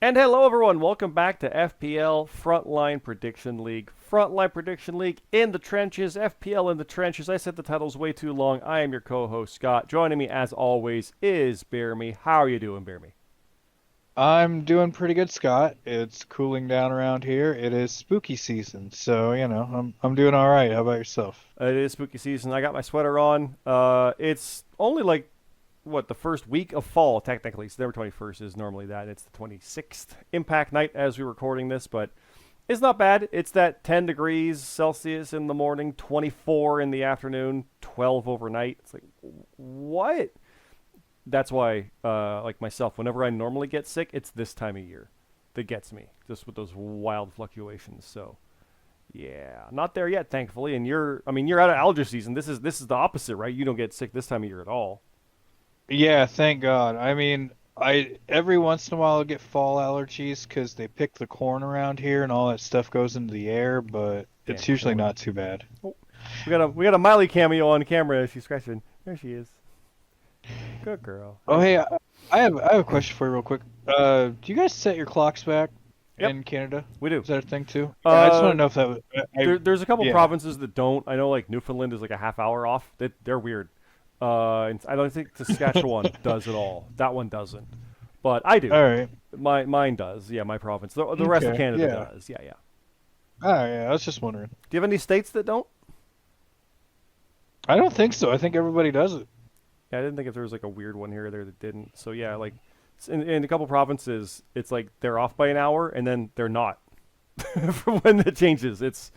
And hello, everyone. Welcome back to FPL Frontline Prediction League. Frontline Prediction League in the trenches, FPL in the trenches. I said the title's way too long. I am your co-host, Scott. Joining me, as always, is BeerMe. How are you doing, BeerMe? I'm doing pretty good, Scott. It's cooling down around here. It is spooky season, so I'm doing all right. How about yourself? It is spooky season. I got my sweater on. It's only like, the first week of fall, technically. September 21st is normally that. It's the 26th Impact Night as we're recording this, but it's not bad. It's that 10 degrees Celsius in the morning, 24 in the afternoon, 12 overnight. It's like, what? That's why, like myself, whenever I normally get sick, it's this time of year that gets me, just with those wild fluctuations. So, yeah, not there yet, thankfully. And you're out of allergy season. This is the opposite, right? You don't get sick this time of year at all. Yeah, thank God. I mean, I every once in a while I get fall allergies because they pick the corn around here and all that stuff goes into the air, but Damn it's usually corn. not too bad. Oh, we got a Miley cameo on camera. She's scratching. There she is. Good girl. Oh, There you hey, go. I have a question for you real quick. Do you guys set your clocks back Yep, in Canada? we do. Is that a thing too? Yeah, I just want Uh, to know if that was, there's a couple yeah. provinces that don't. I know like Newfoundland is like a half hour off. They're weird. And I don't think Saskatchewan does at all. That one doesn't, but I do. All right. Mine does. Yeah, my province. The rest of Okay. Canada Yeah. does. Yeah, yeah. All right. Yeah, I was just wondering. Do you have any states that don't? I don't think so. I think everybody does it. Yeah, I didn't think if there was like a weird one here or there that didn't. So yeah, like in a couple provinces, it's like they're off by an hour and then they're not from when it changes. It's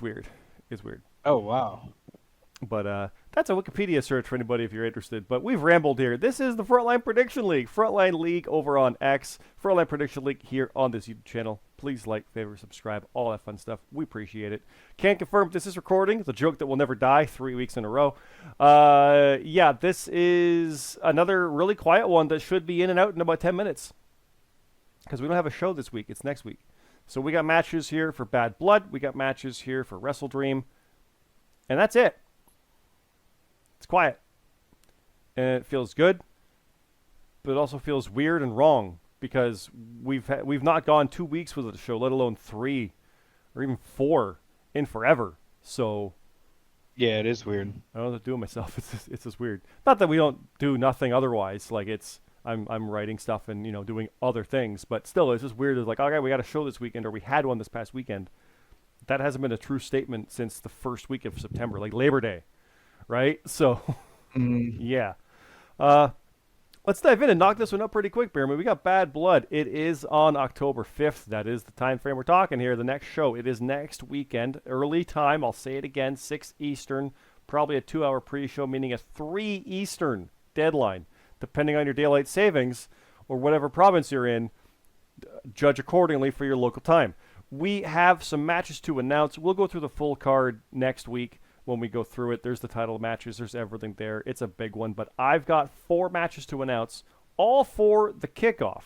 weird. It's weird. Oh, wow. But that's a Wikipedia search for anybody if you're interested. But we've rambled here. This is the Frontline Prediction League. Frontline League over on X. Frontline Prediction League here on this YouTube channel. Please like, favorite, subscribe, all that fun stuff. We appreciate it. Can't confirm if this is recording. It's a joke that will never die 3 weeks in a row. Yeah, this is another really quiet one that should be in and out in about 10 minutes. Because we don't have a show this week. It's next week. So we got matches here for Bad Blood. We got matches here for WrestleDream. And that's it. It's quiet. And it feels good, but it also feels weird and wrong because we've not gone 2 weeks with a show, let alone 3 or even 4 in forever. So Yeah, it is weird. I don't know what to do with myself. It's just weird. Not that we don't do nothing otherwise. Like I'm writing stuff and doing other things, but still it's just weird. It's like, okay, we got a show this weekend or we had one this past weekend. That hasn't been a true statement since the first week of September, like Labor Day, right? So Mm. yeah. Uh, let's dive in and knock this one up pretty quick, Beerman. We got Bad Blood. It is on October 5th. That is the time frame we're talking here. The next show. It is next weekend. Early time. I'll say it again. 6 Eastern. Probably a 2-hour pre-show, meaning a 3 Eastern deadline. Depending on your daylight savings or whatever province you're in, judge accordingly for your local time. We have some matches to announce. We'll go through the full card next week when we go through it. There's the title matches, there's everything there. It's a big one, but I've got 4 matches to announce, all for the kickoff.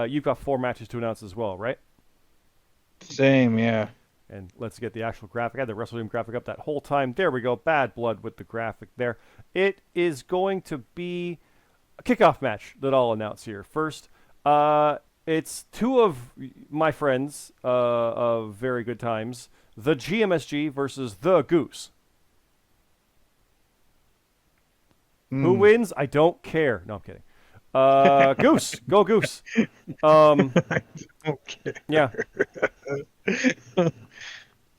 You've got 4 matches to announce as well, right? Same, yeah. And let's get the actual graphic. I had the WrestleDream graphic up that whole time. There we go. Bad Blood with the graphic there. It is going to be a kickoff match that I'll announce here. First, it's 2 of my friends of very good times, the GMSG versus the Goose. Who Mm. wins? I don't care. No, I'm kidding. Goose, go Goose. Okay. Yeah.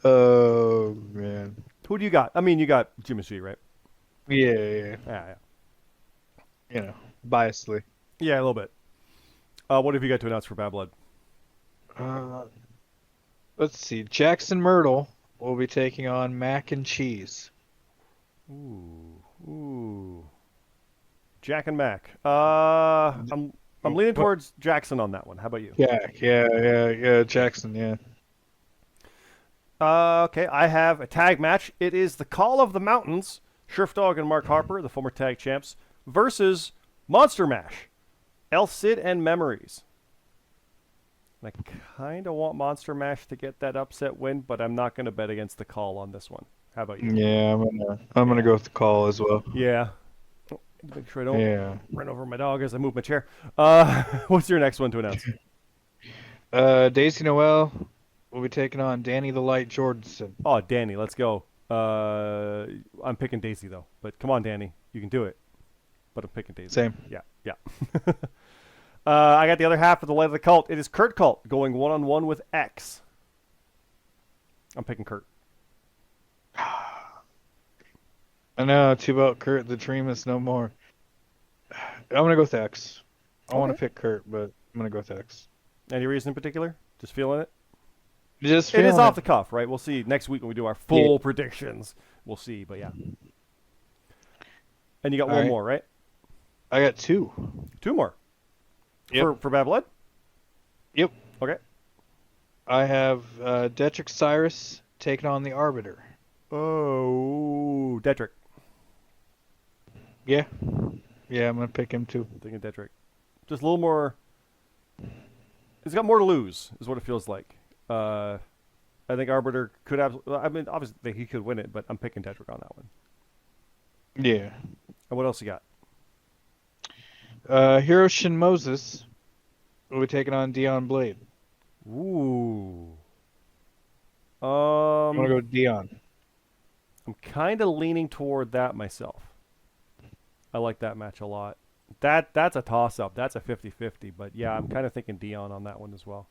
Oh man. Who do you got? I mean, you got GMSG, right? Yeah, yeah, Yeah, yeah, biasly. yeah, a little bit. What have you got to announce for Bad Blood? Uh, let's see. Jackson Myrtle will be taking on Mac and Cheese. Ooh, ooh. Jack and Mac. I'm leaning What? towards Jackson on that one. How about you? Yeah. Jackson, yeah. Okay, I have a tag match. It is the Call of the Mountains, Sheriff Dog and Mark Harper, the former tag champs, versus Monster Mash, El Cid and Memories. And I kind of want Monster Mash to get that upset win, but I'm not going to bet against the Call on this one. How about you? Yeah, I'm gonna Yeah. go with the call as well. Yeah. Make sure I don't Yeah. run over my dog as I move my chair. What's your next one to announce? Daisy Noel will be taking on Danny the Light Jordanson. Oh, Danny, let's go. I'm picking Daisy though, but come on, Danny, you can do it. But I'm picking Daisy. Same. Yeah. I got the other half of the Light of the Cult. It is Kurt Cult going one-on-one with X. I'm picking Kurt. I know, too about Kurt. The dream is no more. I'm gonna go with X. I want to pick Kurt, but I'm gonna go with X. Any reason in particular? Just feeling it? Just It is feeling off the cuff, right? We'll see next week when we do our full predictions. We'll see, but yeah. And you got All one right. more, right? I got two. Two more. Yep. For Bad Blood? Yep. Okay. I have Detrick Cyrus taking on the Arbiter. Oh, Detrick. Yeah. Yeah, I'm gonna pick him too. I'm thinking Detrick. Just a little more. He's got more to lose, is what it feels like. I think Arbiter could have. I mean, obviously he could win it, but I'm picking Detrick on that one. Yeah. And what else you got? Hiroshi Moses will be taking on Dion Blade. Ooh. I'm gonna go with Dion. I'm kind of leaning toward that myself. I like that match a lot. That's a toss-up. That's a 50-50. But yeah, I'm kind of thinking Dion on that one as well.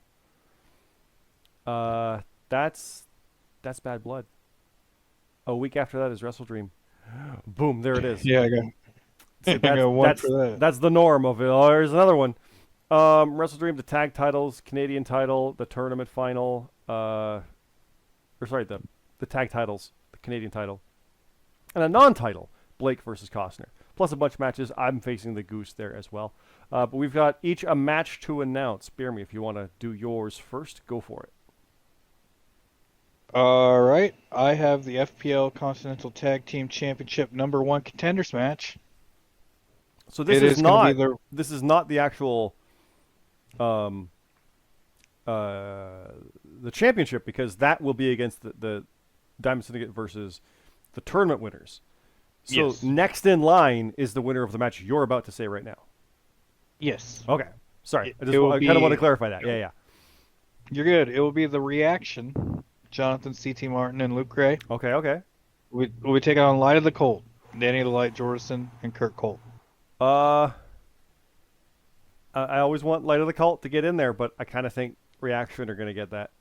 That's Bad Blood. A week after that is WrestleDream. Boom, there it is. Yeah, I got. So I got one for that. That's the norm of it. Oh, there's another one. WrestleDream, the tag titles, Canadian title, the tournament final. The tag titles, the Canadian title, and a non-title, Blake versus Costner. Plus a bunch of matches. I'm facing the Goose there as well. But we've got each a match to announce. BeerMe, if you want to do yours first, go for it. All right, I have the FPL Continental Tag Team Championship #1 contenders match. So this It is is gonna not be this is not the actual the championship, because that will be against the Diamond Syndicate versus the tournament winners. So Yes. next in line is the winner of the match you're about to say right now. Yes. Okay. Sorry. I It will kind of want to be- clarify that. Yeah. You're good. It will be the Reaction, Jonathan C.T. Martin and Luke Gray. Okay. We'll be taking on Light of the Colt, Danny the Light Jordanson, and Kurt Colt. I always want Light of the Cult to get in there, but I kind of think Reaction are going to get that.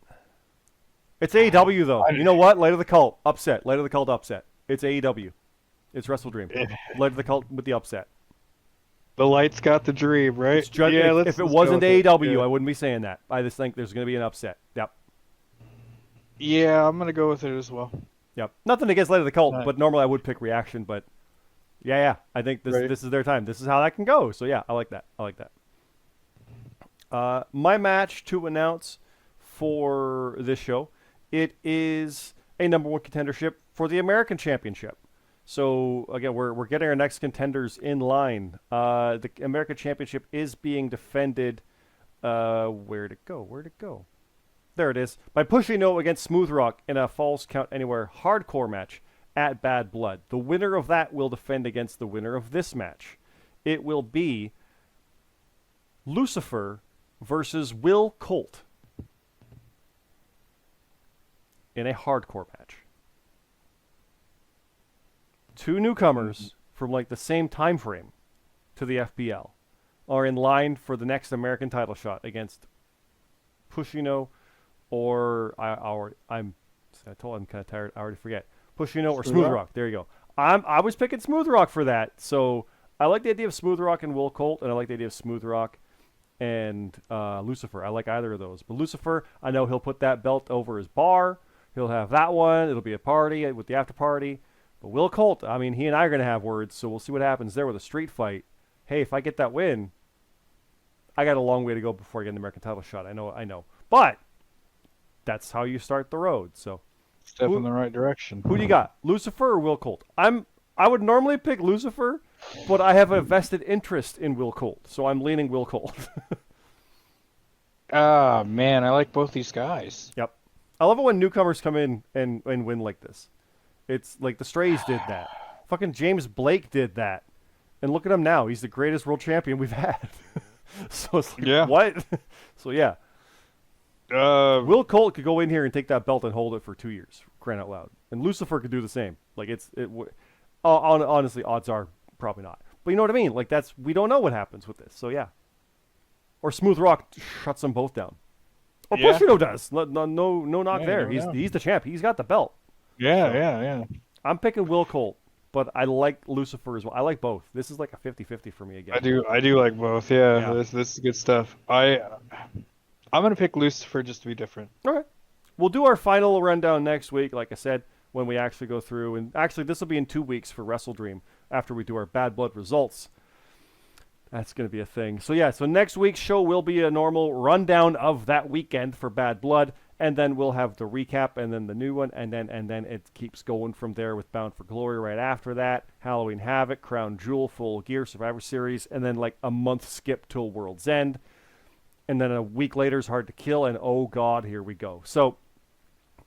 It's AEW, though. You know what? Light of the Cult, upset. Light of the Cult, upset. It's AEW. It's WrestleDream. Light of the Cult with the upset. The Light's got the dream, right? If it let's wasn't go with it. AEW, Yeah. I wouldn't be saying that. I just think there's going to be an upset. Yep. Yeah, I'm gonna go with it as well. Nothing against Light of the Cult, Right. but normally I would pick Reaction. But yeah. I think Right. this is their time. This is how that can go. So yeah, I like that. My match to announce for this show, it is a #1 contendership for the American Championship. So again, we're getting our next contenders in line. The American Championship is being defended. Where'd it go? There it is. By Pushino against Smooth Rock in a Falls Count Anywhere hardcore match at Bad Blood. The winner of that will defend against the winner of this match. It will be Lucifer versus Will Colt in a hardcore match. Two newcomers from like the same time frame to the FPL are in line for the next American title shot against Pushino or I'm kind of tired. I already forget. Pushino or Smooth Rock. There you go. I was picking Smooth Rock for that. So I like the idea of Smooth Rock and Will Colt, and I like the idea of Smooth Rock and Lucifer. I like either of those. But Lucifer, I know he'll put that belt over his bar. He'll have that one. It'll be a party with the after party. But Will Colt, I mean, he and I are going to have words, so we'll see what happens there with a street fight. Hey, if I get that win, I got a long way to go before I get an American title shot. I know. But that's how you start the road. So Step in the right direction. who do you got, Lucifer or Will Colt? I would normally pick Lucifer, but I have a vested interest in Will Colt, so I'm leaning Will Colt. Ah, man, I like both these guys. Yep. I love it when newcomers come in and win like this. It's like the Strays did that. Fucking James Blake did that And look at him now. He's the greatest world champion we've had. So it's like, Yeah. what? So yeah. Will Colt could go in here and take that belt and hold it for 2 years, crying out loud. And Lucifer could do the same. Like honestly, odds are probably not. But you know what I mean? Like we don't know what happens with this. So yeah. Or Smooth Rock shuts them both down. Or Bushido does. No knock there. He's the champ. He's got the belt. Yeah. I'm picking Will Colt, but I like Lucifer as well. I like both. This is like a 50-50 for me again. I do like both. Yeah. This is good stuff. I'm gonna pick Lucifer just to be different. Okay. We'll do our final rundown next week, like I said, when we actually go through. And actually, this will be in 2 weeks for WrestleDream after we do our Bad Blood results. That's going to be a thing. So yeah, so next week's show will be a normal rundown of that weekend for Bad Blood, and then we'll have the recap and then the new one, and then it keeps going from there with Bound for Glory right after that, Halloween Havoc, Crown Jewel, Full Gear, Survivor Series, and then like a month skip till World's End. And then a week later is Hard to Kill, and oh god, here we go. So,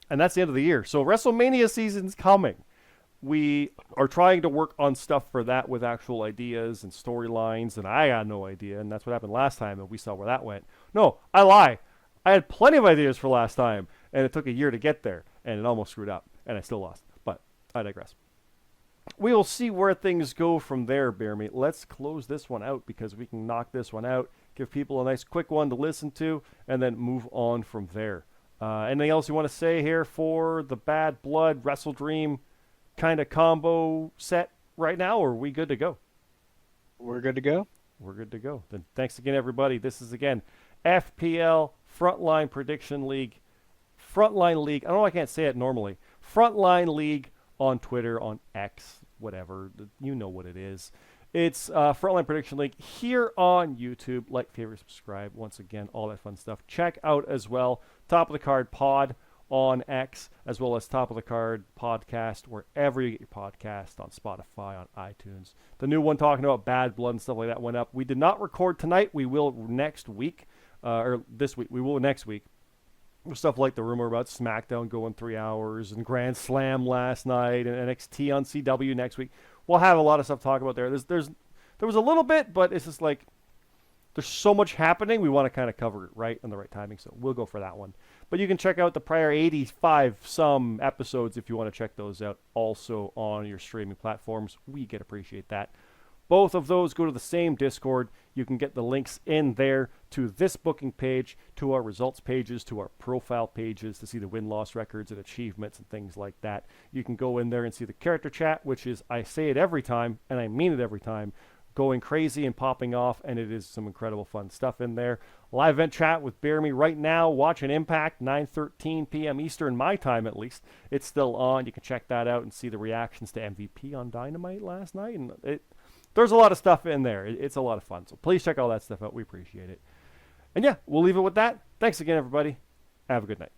and that's the end of the year. So WrestleMania season's coming. We are trying to work on stuff for that with actual ideas and storylines, and I got no idea, and that's what happened last time, and we saw where that went. No, I lie. I had plenty of ideas for last time, and it took a year to get there, and it almost screwed up, and I still lost. But I digress. We will see where things go from there, BeerMe. Let's close this one out because we can knock this one out, give people a nice quick one to listen to, and then move on from there. Anything else you want to say here for the Bad Blood WrestleDream kind of combo set right now, or are we good to go? We're good to go. We're good to go. Then thanks again, everybody. This is, again, FPL Frontline Prediction League. Frontline League. I don't know, I can't say it normally. Frontline League on Twitter, on X, whatever. You know what it is. It's Frontline Prediction League here on YouTube. Like, favorite, subscribe. Once again, all that fun stuff. Check out as well Top of the Card Pod on X, as well as Top of the Card Podcast, wherever you get your podcast, on Spotify, on iTunes. The new one talking about Bad Blood and stuff like that went up. We did not record tonight. We will next week, or this week. We will next week. Stuff like the rumor about SmackDown going 3 hours, and Grand Slam last night, and NXT on CW next week. We'll have a lot of stuff to talk about there. There was a little bit, but it's just like there's so much happening. We want to kind of cover it right in the right timing, so we'll go for that one. But you can check out the prior 85-some episodes if you want to check those out also on your streaming platforms. We can appreciate that. Both of those go to the same Discord. You can get the links in there to this booking page, to our results pages, to our profile pages to see the win-loss records and achievements and things like that. You can go in there and see the character chat, which is, I say it every time, and I mean it every time, going crazy and popping off, and it is some incredible fun stuff in there. Live event chat with BeerMe right now, watching Impact, 9:13 p.m. Eastern, my time at least. It's still on. You can check that out and see the reactions to MVP on Dynamite last night, and there's a lot of stuff in there. It's a lot of fun, so please check all that stuff out. We appreciate it. And yeah, we'll leave it with that. Thanks again, everybody. Have a good night.